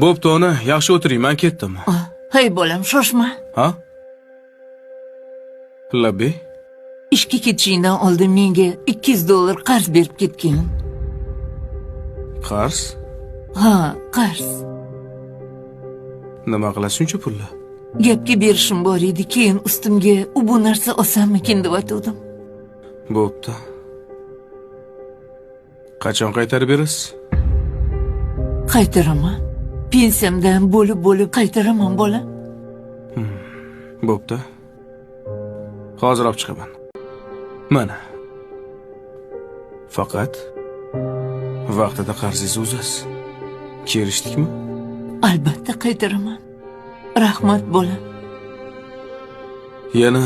Bo'pti ona, yaxshi o'tiring, men ketdim. Hey bolam, shoshma. Ha? Labbi? Ishga ketishingdan oldin menga $200 qarz berib ketgin. Qarz? Ha, qarz. Nima qilasiz shuncha pulni? Gapga berishim bor edi, keyin ustimga bu narsa osanmikin deb aytdim. Bo'pti. Qachon qaytarib berasiz? Qaytaraman. Pensiyamdan bo'lib qaytaraman bola. Bo'pti. Hozir olib chiqaman. Mana. Faqat vaqtida qarzingizni uzasiz. Kelishdikmi? Albatta qaytaraman. Rahmat bola. Yana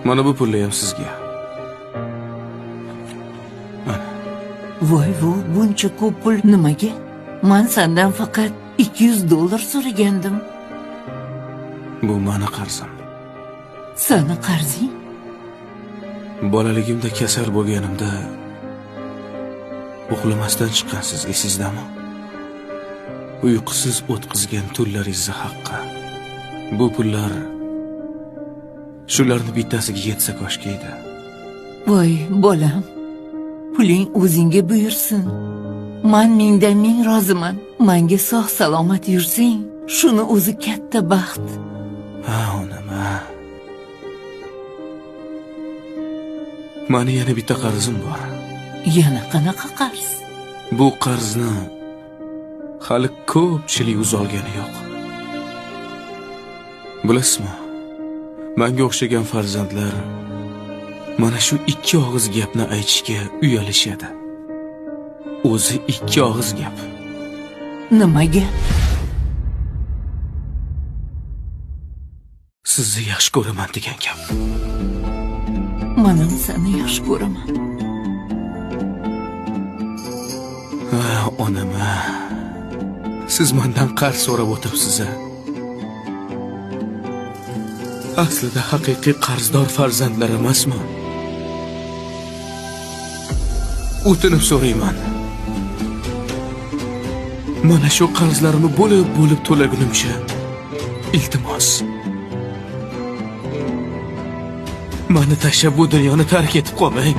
mana bu pulni ham sizga. Voy, buncha ko'p pul nimaga? Men sendan faqat $200 so'ragandim. Bu meni qarzim. Seni qarzing? Bolaligimda kasal bo'lganimda uxlamasdan chiqqansiz, esizdami? Uyqusiz o'tkazgan tunlaringizni haqqi. Bu pullar shularni bittasiga yetsa koshki edi. Voy bolam, puling o'zingga buyursin. Men mingdan ming roziman. Menga sog' salomat yursang, shuni o'zi katta baxt. Ha, onam. Meni yana bitta qarzim bor. Yana qanaqa qarz? Bu qarzni hali ko'pchilik uzolgani yo'q. Bilasizmi? Menga o'xshagan farzandlar mana shu ikki og'iz gapni aytishga uyalishadi. O'zi ikki og'iz gap. Nimaga? Sizni yaxshi ko'raman degan gap. Men ham seni yaxshi ko'raman. Onam, siz mendan qarz so'rab o'tiribsiz. Aslida haqiqiy qarzdor farzandlar emasmi? O'tinib so'rayman. Mana shu qarzlarimni bo'lib to'lagunimcha iltimos. Meni tashlab bu dunyoni tark etib qolmang.